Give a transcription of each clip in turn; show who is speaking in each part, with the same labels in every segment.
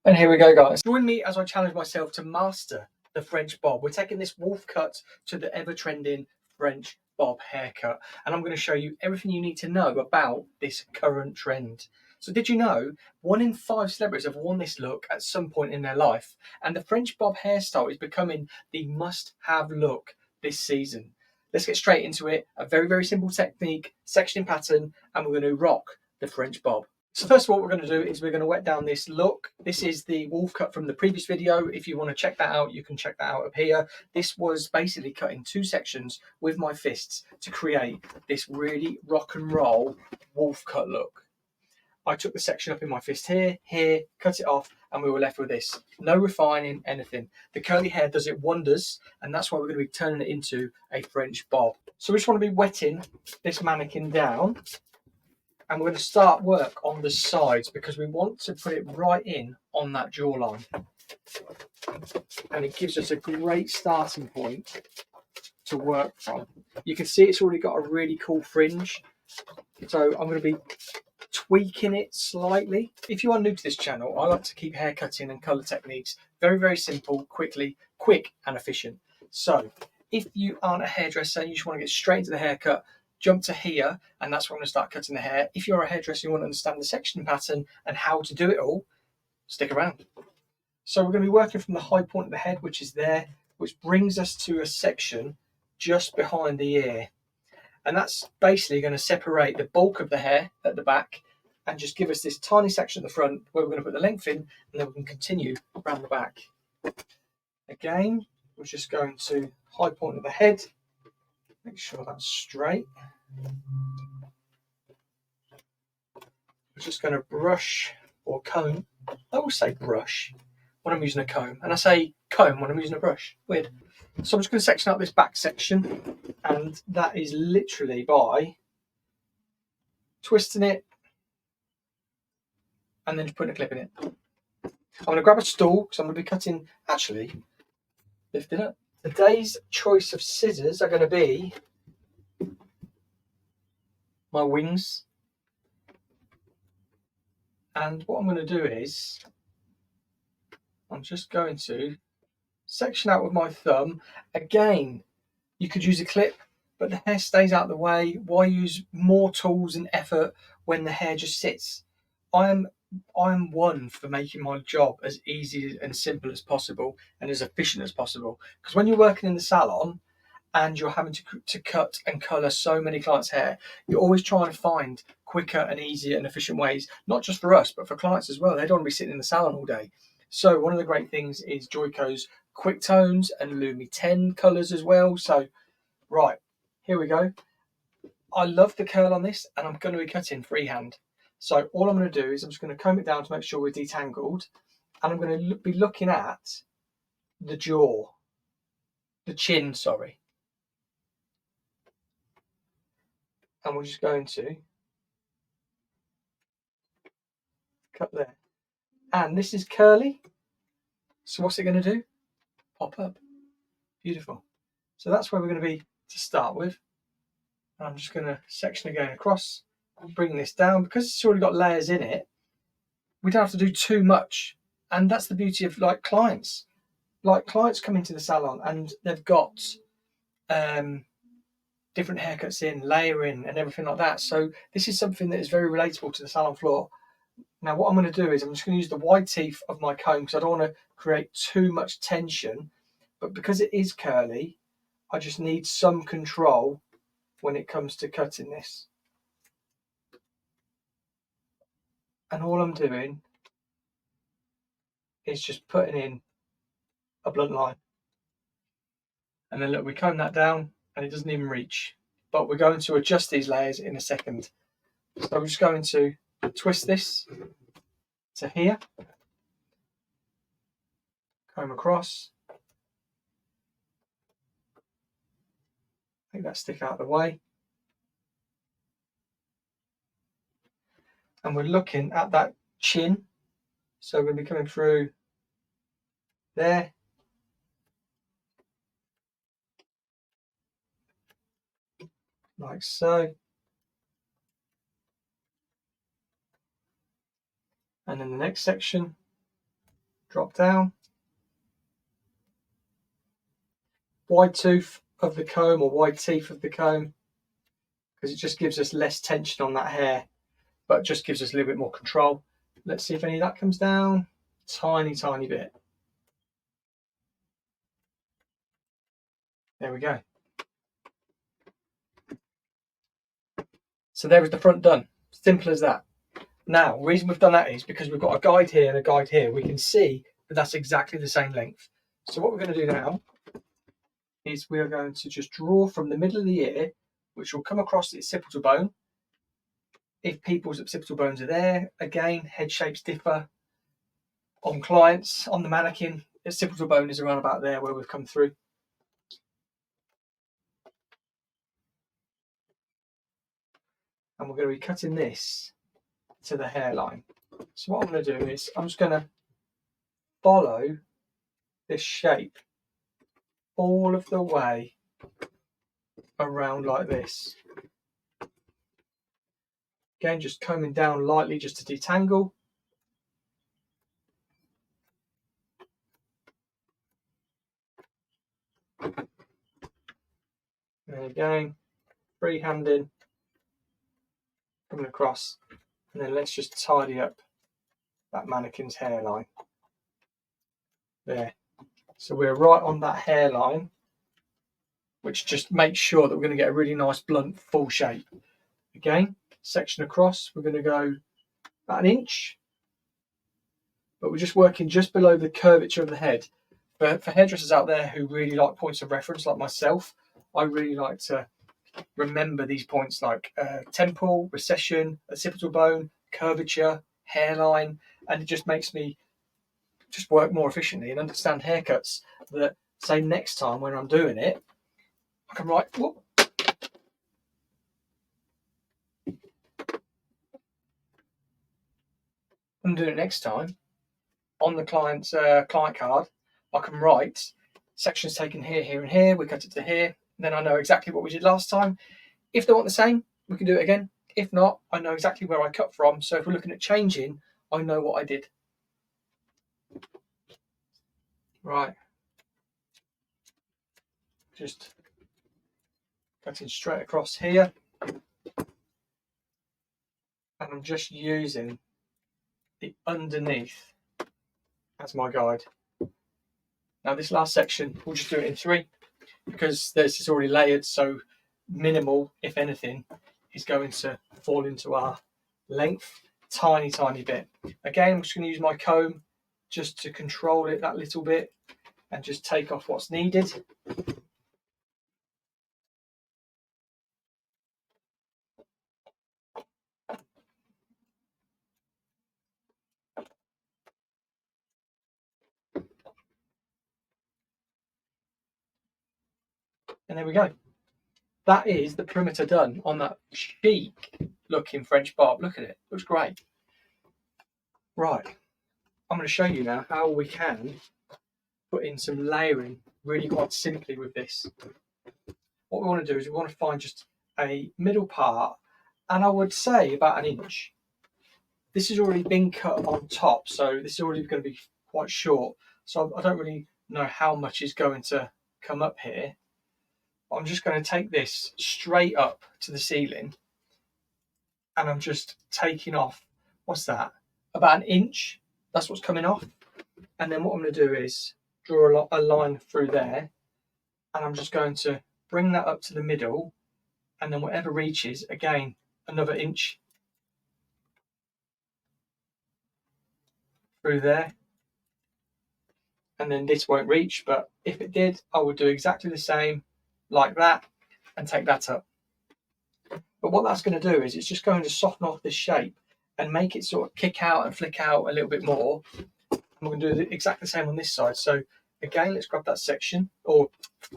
Speaker 1: And here we go, guys. Join me as I challenge myself to master the French bob. We're taking this wolf cut to the ever-trending French bob haircut. And I'm going to show you everything you need to know about this current trend. So did you know 1 in 5 celebrities have worn this look at some point in their life? And the French bob hairstyle is becoming the must-have look this season. Let's get straight into it. A very, very simple technique, sectioning pattern, and we're going to rock the French bob. So first of all, what we're going to do is we're going to wet down this look. This is the wolf cut from the previous video. If you want to check that out, you can check that out up here. This was basically cut in 2 sections with my fists to create this really rock and roll wolf cut look. I took the section up in my fist here, cut it off, and we were left with this. No refining, anything. The curly hair does it wonders, and that's why we're going to be turning it into a French bob. So we just want to be wetting this mannequin down. And we're going to start work on the sides because we want to put it right in on that jawline. And it gives us a great starting point to work from. You can see it's already got a really cool fringe. So I'm going to be tweaking it slightly. If you are new to this channel, I like to keep haircutting and colour techniques very, very simple, quick and efficient. So if you aren't a hairdresser and you just want to get straight into the haircut, jump to here, and that's where I'm going to start cutting the hair. If you're a hairdresser, you want to understand the section pattern and how to do it all, stick around. So we're going to be working from the high point of the head, which is there, which brings us to a section just behind the ear. And that's basically going to separate the bulk of the hair at the back and just give us this tiny section at the front where we're going to put the length in, and then we can continue around the back. Again, we're just going to high point of the head, make sure that's straight. We're just going to brush or comb. I always say brush when I'm using a comb, and I say comb when I'm using a brush. Weird. So I'm just going to section out this back section, and that is literally by twisting it and then just putting a clip in it. I'm going to grab a stool because I'm going to be cutting, actually, lift it up. Today's choice of scissors are going to be my wings. And what I'm going to do is I'm just going to section out with my thumb. Again, you could use a clip, but the hair stays out of the way. Why use more tools and effort when the hair just sits? I'm one for making my job as easy and simple as possible and as efficient as possible. Because when you're working in the salon and you're having to cut and colour so many clients' hair, you're always trying to find quicker and easier and efficient ways, not just for us, but for clients as well. They don't want to be sitting in the salon all day. So one of the great things is Joico's Quick Tones and Lumi 10 colours as well. So, right, here we go. I love the curl on this, and I'm going to be cutting freehand. So all I'm going to do is I'm just going to comb it down to make sure we're detangled, and I'm going to be looking at the jaw, the chin, sorry. And we're just going to cut there. And this is curly. So what's it going to do? Pop up. Beautiful. So that's where we're going to be to start with. And I'm just going to section again across and bring this down. Because it's already got layers in it, we don't have to do too much. And that's the beauty of clients. Like clients come into the salon and they've got different haircuts in, layering and everything like that. So this is something that is very relatable to the salon floor. Now what I'm going to do is I'm just going to use the wide teeth of my comb because I don't want to create too much tension. But because it is curly, I just need some control when it comes to cutting this. And all I'm doing is just putting in a blunt line. And then look, we comb that down and it doesn't even reach. But we're going to adjust these layers in a second. So I'm just going to twist this to here, comb across, make that stick out of the way. And we're looking at that chin. So we're going to be coming through there. Like so. And then the next section, drop down. Wide tooth of the comb, or wide teeth of the comb, because it just gives us less tension on that hair, but just gives us a little bit more control. Let's see if any of that comes down. Tiny, tiny bit. There we go. So there is the front done. Simple as that. Now, the reason we've done that is because we've got a guide here and a guide here. We can see that that's exactly the same length. So what we're going to do now is we are going to just draw from the middle of the ear, which will come across the occipital bone. If people's occipital bones are there, again, head shapes differ. On clients, on the mannequin, the occipital bone is around about there where we've come through. And we're going to be cutting this to the hairline. So what I'm going to do is I'm just going to follow this shape all of the way around like this. Again, just combing down lightly just to detangle. And again, free-handing, coming across, and then let's just tidy up that mannequin's hairline. There. So we're right on that hairline, which just makes sure that we're going to get a really nice blunt full shape. Again, section across, we're going to go about an inch, but we're just working just below the curvature of the head. For hairdressers out there who really like points of reference, like myself, I really like to remember these points like temple, recession, occipital bone, curvature, hairline, and it just makes me just work more efficiently and understand haircuts that, say, next time when I'm doing it, I can write, whoop, I'm doing it next time on the client's client card. I can write sections taken here, here, and here. We cut it to here. Then I know exactly what we did last time. If they want the same, we can do it again. If not, I know exactly where I cut from. So if we're looking at changing, I know what I did. Right. Just cutting straight across here. And I'm just using the underneath as my guide. Now this last section, we'll just do it in 3 because this is already layered, so minimal, if anything, is going to fall into our length. Tiny, tiny bit. Again, I'm just going to use my comb just to control it that little bit and just take off what's needed. And there we go. That is the perimeter done on that chic looking French barb. Look at it, looks great. Right, I'm going to show you now how we can put in some layering really quite simply with this. What we want to do is we want to find just a middle part, and I would say about an inch. This has already been cut on top, so this is already going to be quite short. So I don't really know how much is going to come up here. I'm just going to take this straight up to the ceiling, and I'm just taking off, what's that, about an inch. That's what's coming off. And then what I'm going to do is draw a line through there, and I'm just going to bring that up to the middle, and then whatever reaches, again, another inch through there. And then this won't reach, but if it did, I would do exactly the same like that and take that up. But what that's going to do is it's just going to soften off this shape and make it sort of kick out and flick out a little bit more. And we're going to do exactly the same on this side. So again, let's grab that section, or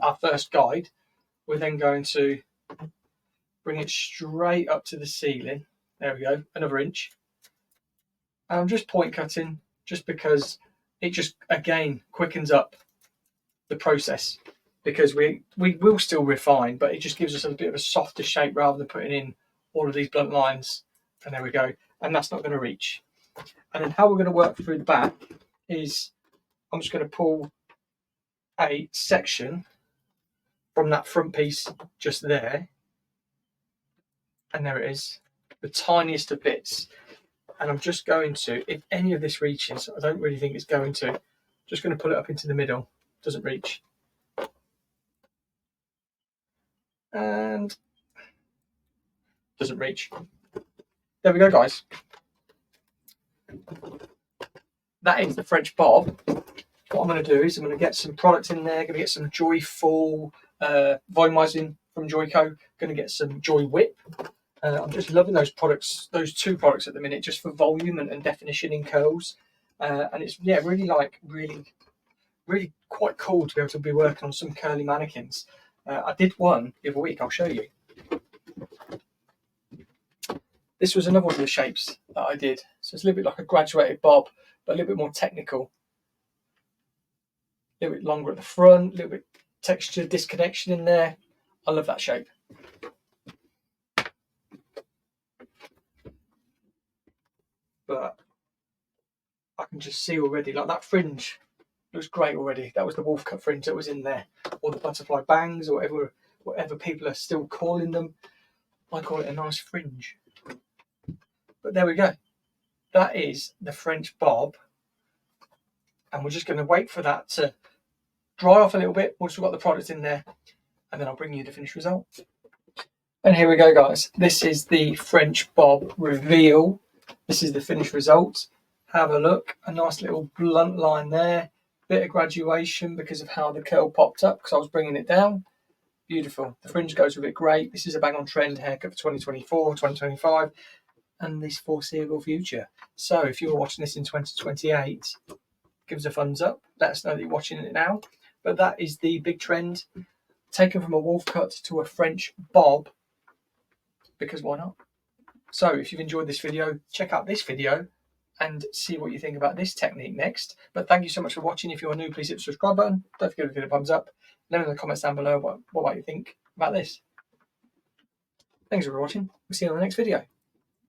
Speaker 1: our first guide. We're then going to bring it straight up to the ceiling. There we go, another inch. And I'm just point cutting just because it just, again, quickens up the process, because we will still refine, but it just gives us a bit of a softer shape rather than putting in all of these blunt lines. And there we go. And that's not going to reach. And then how we're going to work through the back is I'm just going to pull a section from that front piece just there, and there it is, the tiniest of bits. And I'm just going to, if any of this reaches, I don't really think it's going to, just going to pull it up into the middle. Doesn't reach. And doesn't reach. There we go, guys. That is the French bob. What I'm going to do is I'm going to get some product in there. Going to get some Joyful volumizing from Joico. Going to get some Joy Whip. I'm just loving those products, those two products at the minute, just for volume and definition in curls. And it's really quite cool to be able to be working on some curly mannequins. I did one the other week. I'll show you. This was another one of the shapes that I did. So it's a little bit like a graduated bob, but a little bit more technical. A little bit longer at the front, a little bit texture disconnection in there. I love that shape. But I can just see already, like that fringe looks great already. That was the wolf cut fringe that was in there, or the butterfly bangs, or whatever people are still calling them. I call it a nice fringe. But there we go. That is the French bob, and we're just going to wait for that to dry off a little bit once we've got the product in there, and then I'll bring you the finished result. And here we go, guys. This is the French bob reveal. This is the finished result. Have a look. A nice little blunt line there. Bit of graduation because of how the curl popped up, because I was bringing it down. Beautiful. The fringe goes with it great. This is a bang on trend haircut for 2024, 2025, and this foreseeable future. So if you're watching this in 2028, give us a thumbs up. Let us know that you're watching it now. But that is the big trend, taken from a wolf cut to a French bob, because why not? So if you've enjoyed this video, check out this video and see what you think about this technique next. But thank you so much for watching. If you're new, please hit the subscribe button. Don't forget to give it a thumbs up. Let me know in the comments down below what you think about this. Thanks for watching. We'll see you on the next video.